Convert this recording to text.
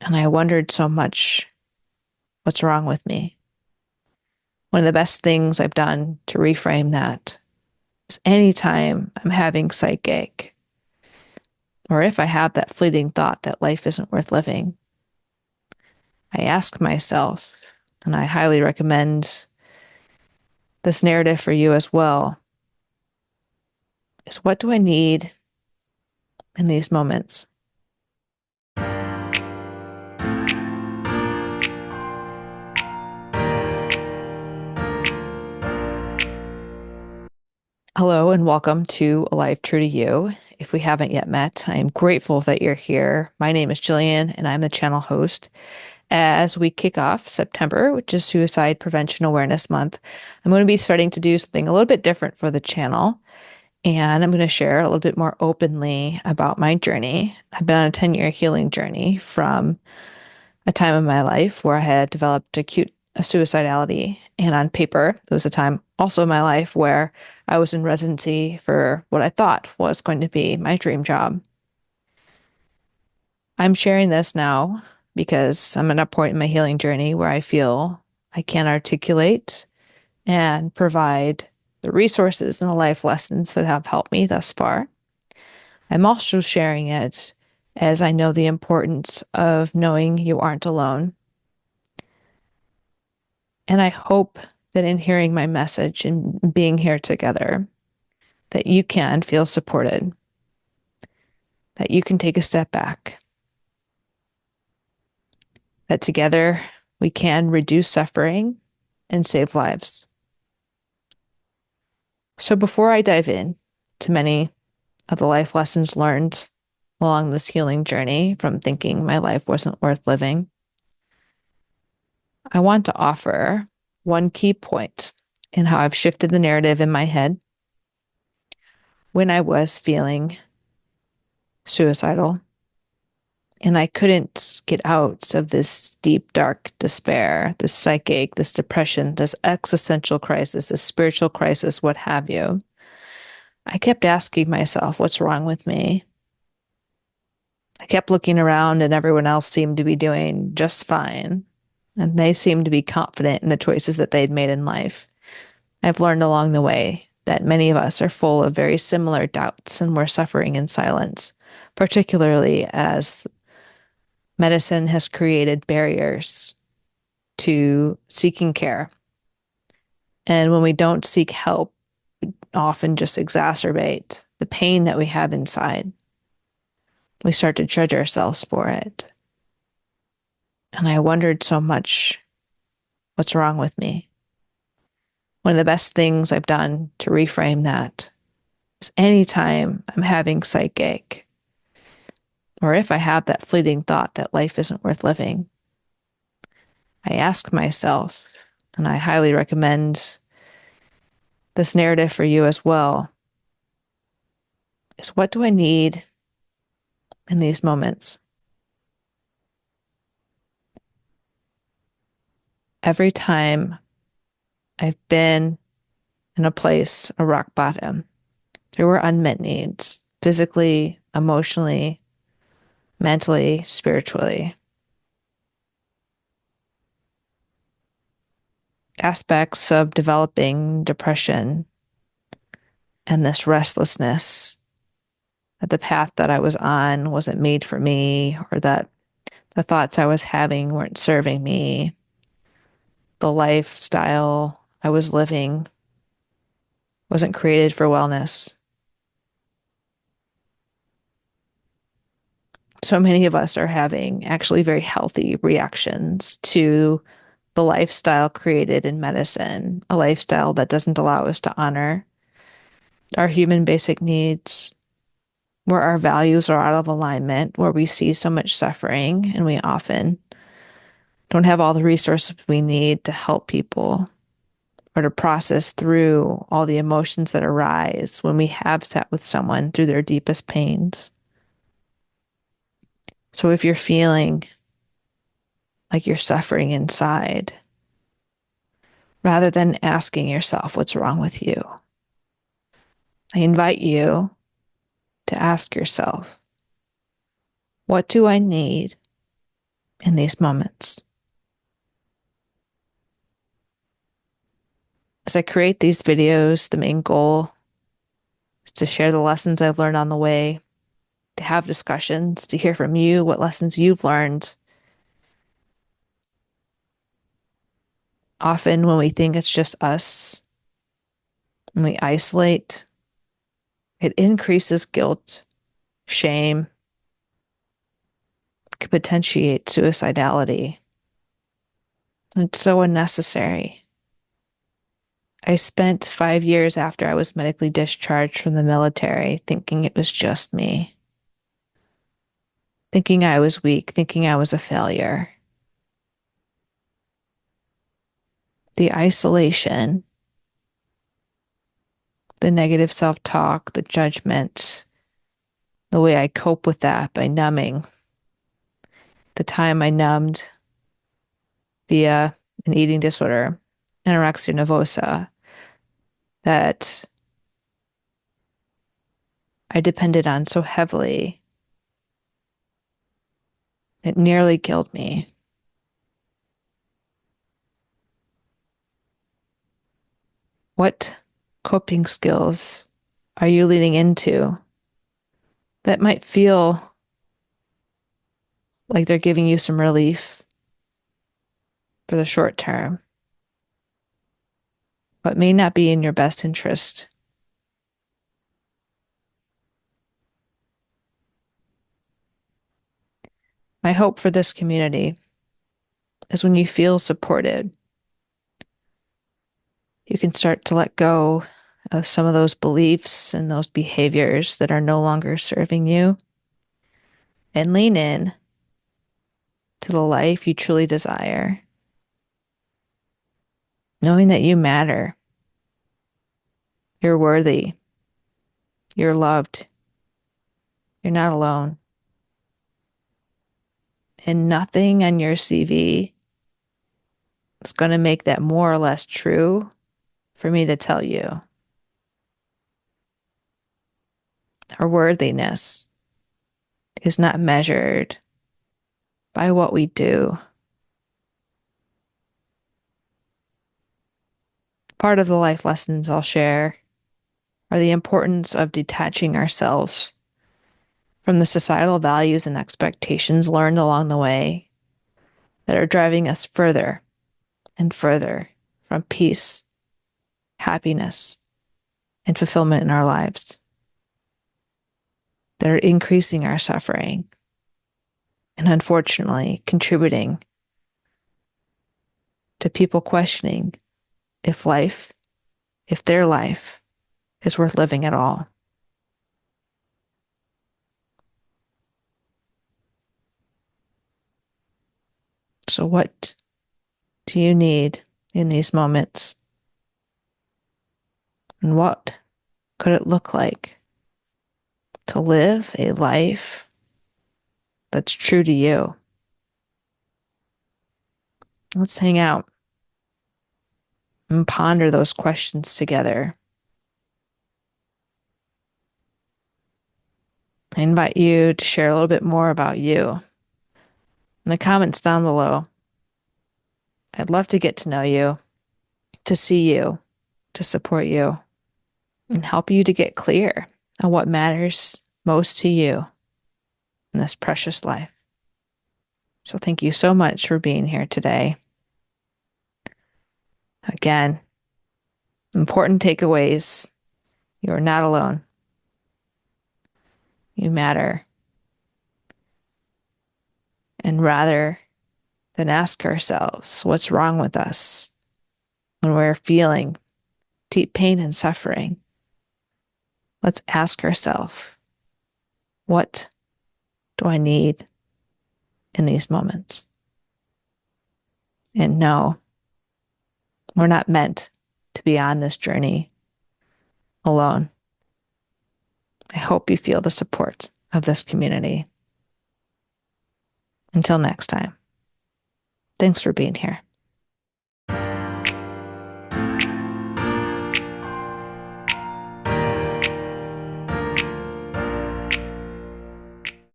And I wondered so much, what's wrong with me? One of the best things I've done to reframe that is anytime I'm having psychic, or if I have that fleeting thought that life isn't worth living, I ask myself, and I highly recommend this narrative for you as well, is what do I need in these moments? Hello and welcome to A Life True to You. If we haven't yet met, I am grateful that you're here. My name is Jillian and I'm the channel host. As we kick off September, which is Suicide Prevention Awareness Month, I'm going to be starting to do something a little bit different for the channel. And I'm going to share a little bit more openly about my journey. I've been on a 10-year healing journey from a time in my life where I had developed acute suicidality. And on paper, there was a time also in my life where I was in residency for what I thought was going to be my dream job. I'm sharing this now because I'm at a point in my healing journey where I feel I can articulate and provide the resources and the life lessons that have helped me thus far. I'm also sharing it as I know the importance of knowing you aren't alone. And I hope that in hearing my message and being here together, that you can feel supported, that you can take a step back, that together we can reduce suffering and save lives. So before I dive in to many of the life lessons learned along this healing journey from thinking my life wasn't worth living, I want to offer one key point in how I've shifted the narrative in my head when I was feeling suicidal and I couldn't get out of this deep, dark despair, this psychic, this depression, this existential crisis, this spiritual crisis, what have you. I kept asking myself, what's wrong with me? I kept looking around and everyone else seemed to be doing just fine. And they seemed to be confident in the choices that they'd made in life. I've learned along the way that many of us are full of very similar doubts and we're suffering in silence, particularly as medicine has created barriers to seeking care. And when we don't seek help, we often just exacerbate the pain that we have inside. We start to judge ourselves for it. And I wondered so much, what's wrong with me? One of the best things I've done to reframe that is anytime I'm having psychic, or if I have that fleeting thought that life isn't worth living, I ask myself, and I highly recommend this narrative for you as well, is what do I need in these moments? Every time I've been in a place, a rock bottom, there were unmet needs, physically, emotionally, mentally, spiritually. Aspects of developing depression and this restlessness that the path that I was on wasn't made for me, or that the thoughts I was having weren't serving me. The lifestyle I was living wasn't created for wellness. So many of us are having actually very healthy reactions to the lifestyle created in medicine, a lifestyle that doesn't allow us to honor our human basic needs, where our values are out of alignment, where we see so much suffering, and we often don't have all the resources we need to help people or to process through all the emotions that arise when we have sat with someone through their deepest pains. So if you're feeling like you're suffering inside, rather than asking yourself what's wrong with you, I invite you to ask yourself, what do I need these moments. As I create these videos, the main goal is to share the lessons I've learned on the way, to have discussions, to hear from you what lessons you've learned. Often when we think it's just us, when we isolate, it increases guilt, shame, could potentiate suicidality. And it's so unnecessary. I spent 5 years after I was medically discharged from the military thinking it was just me, thinking I was weak, thinking I was a failure. The isolation, the negative self-talk, the judgment, the way I cope with that by numbing. The time I numbed via an eating disorder, anorexia nervosa, that I depended on so heavily, it nearly killed me. What coping skills are you leaning into that might feel like they're giving you some relief for the short term, but may not be in your best interest? My hope for this community is when you feel supported, you can start to let go of some of those beliefs and those behaviors that are no longer serving you and lean in to the life you truly desire, knowing that you matter, you're worthy, you're loved, you're not alone. And nothing on your CV is going to make that more or less true for me to tell you. Our worthiness is not measured by what we do. Part of the life lessons I'll share are the importance of detaching ourselves from the societal values and expectations learned along the way that are driving us further and further from peace, happiness, and fulfillment in our lives, that are increasing our suffering and unfortunately contributing to people questioning if their life is worth living at all. So what do you need in these moments? And what could it look like to live a life that's true to you? Let's hang out and ponder those questions together. I invite you to share a little bit more about you in the comments down below. I'd love to get to know you, to see you, to support you, and help you to get clear on what matters most to you in this precious life. So thank you so much for being here today. Again, important takeaways. You are not alone. You matter. And rather than ask ourselves what's wrong with us when we're feeling deep pain and suffering, let's ask ourselves, what do I need in these moments? And no, we're not meant to be on this journey alone. I hope you feel the support of this community. Until next time, thanks for being here.